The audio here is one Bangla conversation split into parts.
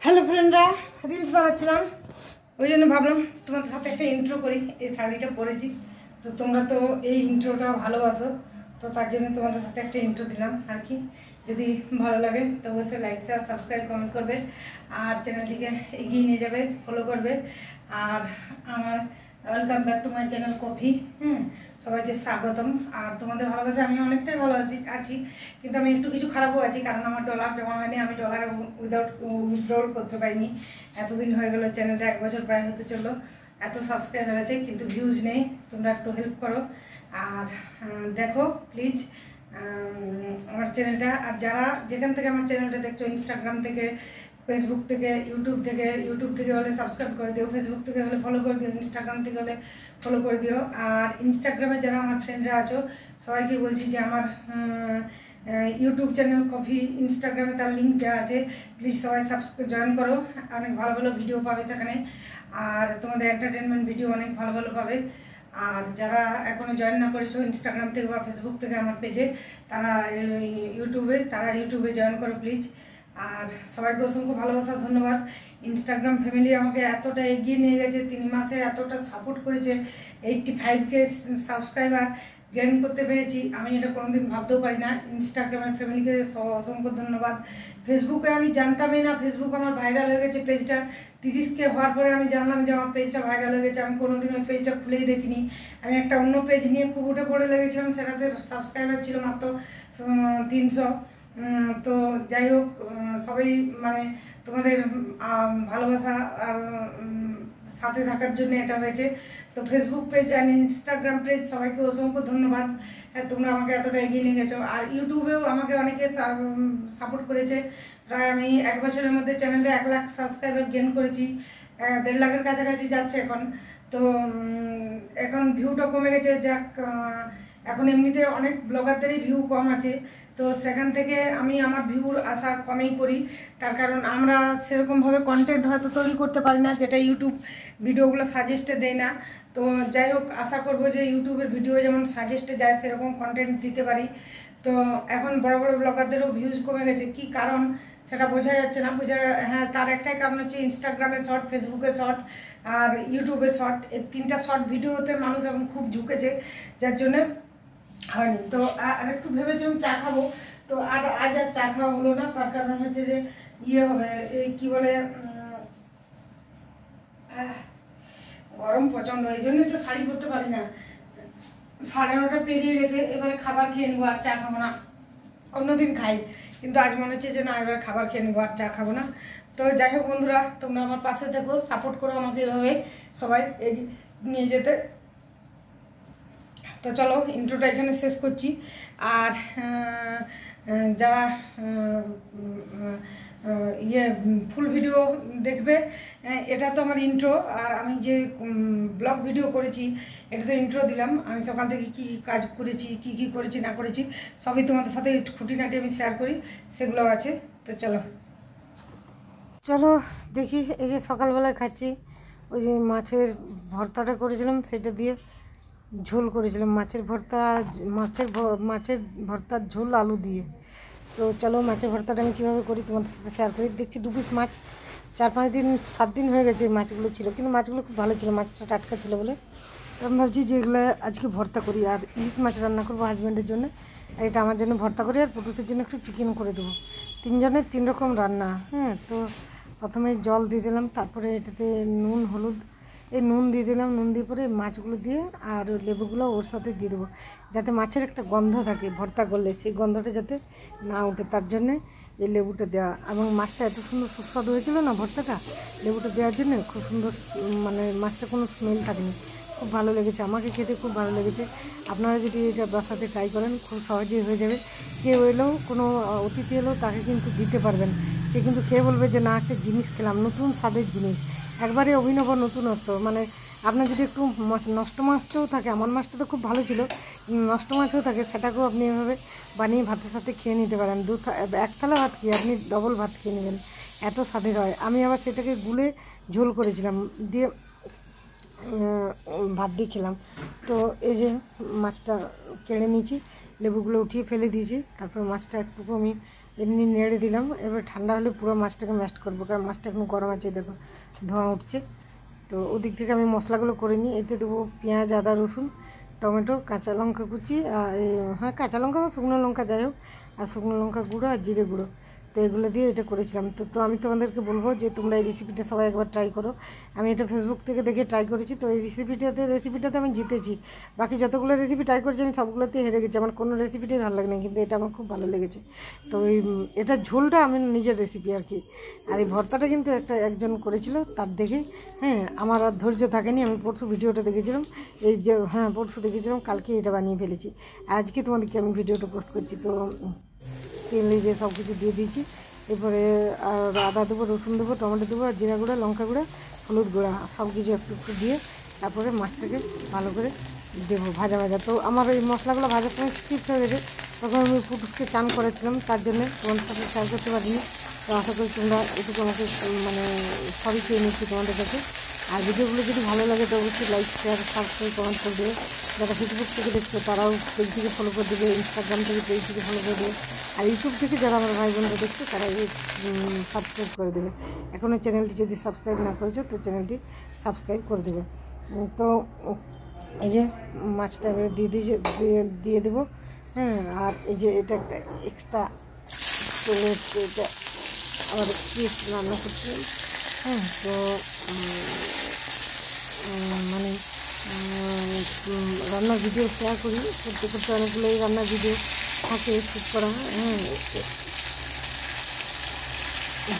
হ্যালো ফ্রেন্ডরা, রিলস বানাচ্ছিলাম, ওই জন্য ভাবলাম তোমাদের সাথে একটা ইন্ট্রো করি। এই শাড়িটা পরেছি, তো তোমরা তো এই ইন্ট্রোটা ভালোবাসো, তো তার জন্য তোমাদের সাথে একটা ইন্ট্রো দিলাম আর কি। যদি ভালো লাগে তো অবশ্যই লাইক শেয়ার সাবস্ক্রাইব কমেন্ট করবে, আর চ্যানেলটিকে এগিয়ে নিয়ে যাবে, ফলো করবে। আর আমার welcome back to my channel coffee. সবাইকে স্বাগতম। আর তোমাদের ভালোবাসে আমি অনেকটাই ভালো আছি, কিন্তু আমি একটু কিছু খারাপও আছি, কারণ আমার ডলার জমা হয়নি, আমি ডলার উইথড্রল করতে পারিনি। এতদিন হয়ে গেলো, চ্যানেলটা 1 বছর প্রায় হতে চললো, এত সাবস্ক্রাইবার আছে কিন্তু ভিউজ নেই। তোমরা একটু হেল্প করো আর দেখো প্লিজ আমার চ্যানেলটা। আর যারা যেখান থেকে আমার চ্যানেলটা দেখছো, ইনস্টাগ্রাম থেকে, ফেসবুক থেকে, ইউটিউব থেকে হলে সাবস্ক্রাইব করে দিও, ফেসবুক থেকে হলে ফলো করে দিও, ইনস্টাগ্রাম থেকে হলে ফলো করে দিও। আর ইনস্টাগ্রামে যারা আমার ফ্রেন্ডরা আছো সবাইকে বলছি যে আমার ইউটিউব চ্যানেল কফি, ইনস্টাগ্রামে তার লিঙ্ক দেওয়া আছে, প্লিজ সবাই জয়েন করো। অনেক ভালো ভালো ভিডিও পাবে সেখানে, আর তোমাদের এন্টারটেনমেন্ট ভিডিও অনেক ভালো ভালো পাবে। আর যারা এখনও জয়েন না করেছো ইনস্টাগ্রাম থেকে বা ফেসবুক থেকে আমার পেজে, তারা ইউটিউবে জয়েন করো প্লিজ। আর সবাইকে অসংখ্য ভালোবাসা, ধন্যবাদ। ইনস্টাগ্রাম ফ্যামিলি আমাকে এতটা এগিয়ে নিয়ে গেছে, 3 মাসে এতটা সাপোর্ট করেছে, 85K সাবস্ক্রাইবার গেইন করতে পেরেছি। আমি এটা কোনোদিন ভাবতেও পারি না। ইনস্টাগ্রামের ফ্যামিলিকে অসংখ্য ধন্যবাদ। ফেসবুকে আমি জানতামই না, ফেসবুক আমার ভাইরাল হয়ে গেছে। পেজটা 30K হওয়ার পরে আমি জানলাম যে আমার পেজটা ভাইরাল হয়ে গেছে। আমি কোনোদিন ওই পেজটা খুলেই দেখিনি। আমি একটা অন্য পেজ নিয়ে খুব উঠে পড়ে লেগেছিলাম, সেটাতে সাবস্ক্রাইবার ছিল মাত্র 300। তো যাই হোক, সবাই মানে তোমাদের ভালোবাসা আর সাথে থাকার জন্য এটা হয়েছে। তো ফেসবুক পেজ আর ইনস্টাগ্রাম পেজ সবাইকে অসংখ্য ধন্যবাদ। তোমরা আমাকে এতটা এগিয়ে নিয়ে গেছো। আর ইউটিউবেও আমাকে অনেকে সাপোর্ট করেছে। প্রায় আমি 1 বছরের মধ্যে চ্যানেলে 1 লাখ সাবস্ক্রাইবার গেইন করেছি, 1.5 লাখের কাছাকাছি যাচ্ছে এখন। তো এখন ভিউটা কমে গেছে, যাক এখন এমনিতে অনেক ব্লগারদেরই ভিউ কম আছে, তো সেখান থেকে আমি আমার ভিউর আশা কমেই করি। তার কারণ আমরা সেরকমভাবে কন্টেন্ট হয়তো তৈরি করতে পারি না, যেটা ইউটিউব ভিডিওগুলো সাজেস্টে দেয় না। তো যাই হোক, আশা করব যে ইউটিউবের ভিডিও যেমন সাজেস্টে যায় সেরকম কন্টেন্ট দিতে পারি। তো এখন বড় বড় ব্লগারদেরও ভিউজ কমে গেছে, কি কারণ সেটা বোঝা যাচ্ছে না। হ্যাঁ, তার একটাই কারণ হচ্ছে ইনস্টাগ্রামে শর্ট, ফেসবুকে শর্ট আর ইউটিউবে শর্ট, এই 3টা শর্ট ভিডিওতে মানুষ এখন খুব ঝুঁকেছে, যার জন্য হয়নি। তো আর একটু ভেবেছিলাম চা খাবো, তো আজ আর চা খাওয়া হলো না। তার কারণ হচ্ছে যে হবে, এই কি বলে, গরম প্রচণ্ড, এই জন্যই তো শাড়ি পরতে পারি না। 9:30 পেরিয়ে গেছে, এবারে খাবার খেয়ে নেবো, আর চা খাবো না। অন্যদিন খাই, কিন্তু আজ মনে হচ্ছে যে না, এবার খাবার খেয়ে নেবো, আর চা খাবো না। তো যাই হোক বন্ধুরা, তোমরা আমার পাশে দেখো, সাপোর্ট করো আমাকে এভাবে সবাই এগিয়ে নিয়ে যেতে। তো চলো, ইন্ট্রোটা এখানে শেষ করছি। আর যারা ফুল ভিডিও দেখবে, এটা তো আমার ইন্ট্রো। আর আমি যে ব্লগ ভিডিও করেছি এটা তো ইন্ট্রো দিলাম। আমি সকাল থেকে কী কাজ করেছি, কি করেছি না করেছি সবই তোমাদের সাথে খুঁটিনাটি আমি শেয়ার করি, সেগুলো আছে। তো চলো দেখি। এই যে সকালবেলায় খাচ্ছি, ওই যে মাছের ভর্তাটা করেছিলাম, সেটা দিয়ে ঝোল করেছিলাম, মাছের ভর্তার ঝোল আলু দিয়ে। তো চলো, মাছের ভর্তাটা আমি কীভাবে করি তোমাদের সাথে শেয়ার করি। দেখছি 2 পিস মাছ, 4-5 দিন 7 দিন হয়ে গেছে মাছগুলো ছিল, কিন্তু মাছগুলো খুব ভালো ছিল, মাছটা টাটকা ছিল বলে আমি ভাবছি যে এগুলো আজকে ভর্তা করি। আর ইলিশ মাছ রান্না করবো হাজব্যান্ডের জন্য, আর এটা আমার জন্য ভর্তা করি, আর পুটুসের জন্য একটু চিকেন করে দেবো। 3 জনের 3 রকম রান্না। তো প্রথমে জল দিয়ে দিলাম, তারপরে এটাতে নুন হলুদ নুন দিয়ে দিলাম, নুন দিয়ে পরে মাছগুলো দিয়ে আর লেবুগুলো ওর সাথে দিয়ে দেবো, যাতে মাছের একটা গন্ধ থাকে ভর্তা করলে, সেই গন্ধটা যাতে না ওঠে, তার জন্যে এই লেবুটা দেওয়া। এবং মাছটা এত সুন্দর সুস্বাদু হয়েছিল না ভর্তাটা, লেবুটা দেওয়ার জন্য খুব সুন্দর, মানে মাছটা কোনো স্মেল থাকেনি, খুব ভালো লেগেছে, আমাকে খেতে খুব ভালো লেগেছে। আপনারা যদি এটা বাসাতে ট্রাই করেন, খুব সহজেই হয়ে যাবে। কেউ এলেও, কোনো অতিথি এলেও তাকে কিন্তু দিতে পারবেন, সে কিন্তু খেয়ে বলবে যে না, একটা জিনিস খেলাম, নতুন স্বাদের জিনিস, একবারে অভিনব নতুনত্ব। মানে আপনার যদি একটু নষ্ট মাছটাও থাকে, আমার মাছটা তো খুব ভালো ছিল, নষ্ট মাছও থাকে, সেটাকেও আপনি এভাবে বানিয়ে ভাতের সাথে খেয়ে নিতে পারেন। 1 থালা ভাত খেয়ে আপনি ডবল ভাত খেয়ে নেবেন, এত স্বাদের হয়। আমি আবার সেটাকে গুলে ঝোল করেছিলাম, দিয়ে ভাত দিয়ে খেলাম। তো এই যে মাছটা কেড়ে নিয়েছি, লেবুগুলো উঠিয়ে ফেলে দিয়েছি, তারপর মাছটা একটু আমি এমনি নেড়ে দিলাম। এবার ঠান্ডা হলে পুরো মাছটাকে ম্যাশ করবো, কারণ মাছটা এখন গরম আছে, দেখো ধোঁয়া উঠছে। তো ওদিক থেকে আমি মশলাগুলো করে নিই। এতে দেবো পেঁয়াজ, আদা, রসুন, টমেটো, কাঁচা লঙ্কা কুচি, আর হ্যাঁ কাঁচা লঙ্কা বা শুকনো লঙ্কা যাই হোক, আর শুকনো লঙ্কা গুঁড়ো আর জিরে গুঁড়ো। তো এগুলো দিয়ে এটা করেছিলাম। তো আমি তোমাদেরকে বলবো যে তোমরা এই রেসিপিটা সবাই একবার ট্রাই করো। আমি এটা ফেসবুক থেকে দেখে ট্রাই করেছি। তো এই রেসিপিটাতে আমি জিতেছি। বাকি যতগুলো রেসিপি ট্রাই করেছি আমি সবগুলোতেই হেরে গেছি, আমার কোনো রেসিপিটাই ভালো লাগে না, কিন্তু এটা আমার খুব ভালো লেগেছে। তো এটা ঝোলটা আমি নিজের রেসিপি আর কি। আর এই ভর্তাটা কিন্তু একজন করেছিল, তার দেখে হ্যাঁ আমার আর ধৈর্য থাকেনি। আমি পরশু ভিডিওটা দেখেছিলাম, এই যে হ্যাঁ পরশু দেখেছিলাম, কালকে এটা বানিয়ে ফেলেছি। আজকে তোমাদেরকে আমি ভিডিওটা পোস্ট করছি। তো তেল যে সব কিছু দিয়ে দিয়েছি। এরপরে আর আদা দেবো, রসুন দেবো, টমেটো দেবো, আর জিরা গুঁড়া, লঙ্কা গুঁড়া, হলুদ গুঁড়া সব কিছু একটু একটু দিয়ে তারপরে মাছটাকে ভালো করে দেবো ভাজা। তো আমার এই মশলাগুলো ভাজার সময় স্কিপ হয়ে গেছে, তখন আমি পুটুসকে চান করেছিলাম, তার জন্যে তোমাদের সাথে শেয়ার করতে পারিনি। তো আশা করি তোমরা এটুকু আমাকে মানে সবই খেয়ে নিচ্ছি তোমাদের কাছে। আর ভিডিওগুলো যদি ভালো লাগে তো অবশ্যই লাইক, শেয়ার, সাবস্ক্রাইব, কমেন্ট করে দেবে। যারা ফেসবুক থেকে দেখছো তারাও পেজ থেকে ফলো করে দেবে, ইনস্টাগ্রাম থেকে পেজ থেকে ফলো করে দেবে, আর ইউটিউব থেকে যারা আমার ভাই বোনরা দেখছো তারা সাবস্ক্রাইব করে দেবে। এখনও চ্যানেলটি যদি সাবস্ক্রাইব না করেছো তো চ্যানেলটি সাবস্ক্রাইব করে দেবে। তো এই যে মাছটা এবারে দিয়ে দেবো। হ্যাঁ, আর এই যে এটা একটা এক্সট্রা চলে এসছে, এটা আবার পিস রান্না করছি। হ্যাঁ, তো মানে রান্নার ভিডিও শেয়ার করি, করতে করতে অনেকগুলোই রান্নার ভিডিও থাকে শ্যুট করা। হ্যাঁ,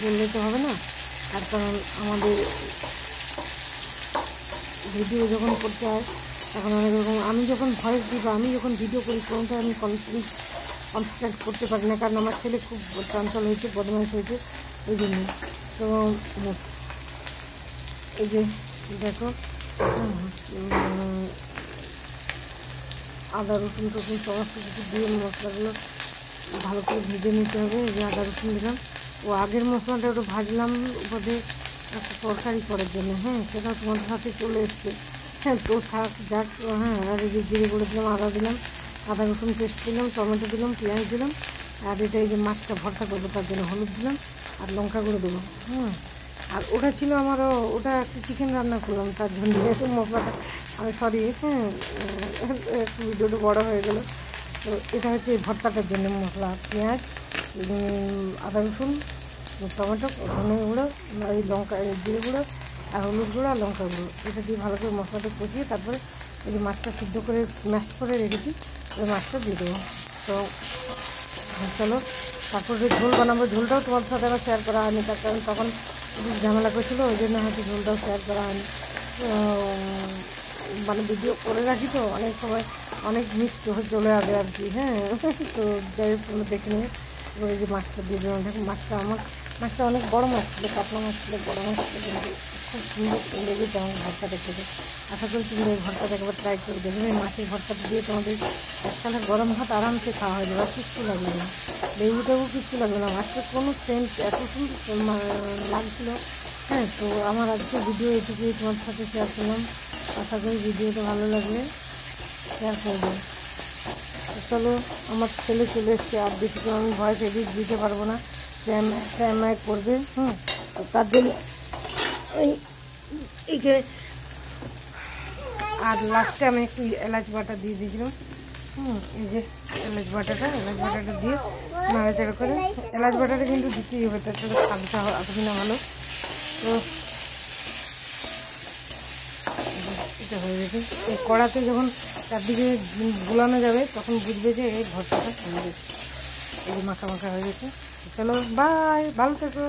বললে তো হবে না, তার কারণ আমাদের ভিডিও যখন করতে হয় তখন অনেক রকম, আমি যখন ভয়েস দিই বা আমি যখন ভিডিও করি কোনটা আমি কনসেন্ট্রেট করতে পারি না, কারণ আমার ছেলে খুব চঞ্চল হয়েছে, বদমাইশ হয়েছে, এই জন্য। তো এই যে দেখো আদা রসুন টসুন সমস্ত কিছু দিয়ে মশলাগুলো ভালো করে ভেজে নিতে হবে। এই যে আদা রসুন দিলাম, ও আগের মশলাটা ওটা ভাজলাম বোধে একটা তরকারি করার জন্য। হ্যাঁ, সেটা তোমাদের সাথে চলে এসছে। হ্যাঁ, তো থাক যাক। হ্যাঁ, আর এই যে জিরে গুঁড়ো দিলাম, আদা দিলাম, আদা রসুন পেস্ট দিলাম, টমেটো দিলাম, পেঁয়াজ দিলাম, আর এটা এই যে মাছটা ভর্তা করবো তার জন্য হলুদ দিলাম আর লঙ্কা গুঁড়ো দেবো। আর ওটা ছিল আমারও, ওটা একটু চিকেন রান্না করলাম, তার জন্য মশলাটা আমি সরি একটু ভিডিওটা বড়ো হয়ে গেলো। তো এটা হচ্ছে ভর্তাটার জন্য মশলা, পেঁয়াজ, আদা রসুন, টমেটো, ধনে গুঁড়ো, এই লঙ্কা, জিরে গুঁড়ো আর হলুদ গুঁড়ো আর লঙ্কা গুঁড়ো, এটা দিয়ে ভালো করে মশলাটা কষিয়ে তারপরে এই যে মাছটা সিদ্ধ করে ম্যাশ করে রেখেছি, ওই মাছটা দিয়ে দেবো। তো চলো তারপরে ঝোল বানাবো। ঝোলটাও তোমাদের সাথে আবার শেয়ার করা হয়নি, তার কারণ তখন ঝামেলা করছিলো, ওই জন্য হয়তো ঝোলটাও শেয়ার করা হয়নি। মানে ভিডিও করে রাখি তো অনেক সময় অনেক মিক্সড চলে আসে আর কি। হ্যাঁ, তো যাই হোক তোমরা দেখে নিয়ে এবার এই যে মাছটা দিয়ে দেবো। দেখো মাছটা অনেক বড় মাছ ছিল, কাতলা মাছ ছিল, বড় মাছ ছিল, কিন্তু খুব সুন্দর লেগেছে আমার ভর্তাটা খেতে। আশা করি তোমরা এই ভর্তাটা একবার ট্রাই করে দেখবে। এই মাছের ভর্তাটা দিয়ে তোমাদের একসাথে গরম ভাত আরামসে খাওয়া হয়ে যাবে, আর কিচ্ছু লাগবে না, লেবু টেবু কিচ্ছু লাগবে না। মাছটার কোনো সেন্ট এত সুন্দর লাগছিলো। হ্যাঁ, তো আমার আজকে ভিডিও এটুকুই তোমার সাথে শেয়ার করলাম। আশা করি ভিডিওটা ভালো লাগলে শেয়ার করবে। চলো, আমার ছেলে চলে এসছে, আর বেশি করে আমি ভয়েস এডিট দিতে পারবো না, চ্যামাই করবে। তো তার জন্য এইখানে আর লাস্টে আমি একটু এলাচ বাটা দিয়ে দিয়েছিলাম। এই যে এলাচ বাটাটা দিয়ে নাড়াচাড়া করে, এলাচ বাটাটা কিন্তু দিতেই হবে, তার সাথে স্বাদটা আসবে না ভালো। তো এটা হয়ে গেছে, এই কড়াতে যখন চারদিকে গুলানো যাবে তখন বুঝবে যে এই ভর্তাটা হয়ে গেছে, এই যে মাখা মাখা হয়ে গেছে। চলো বাই, ভালো থেকো।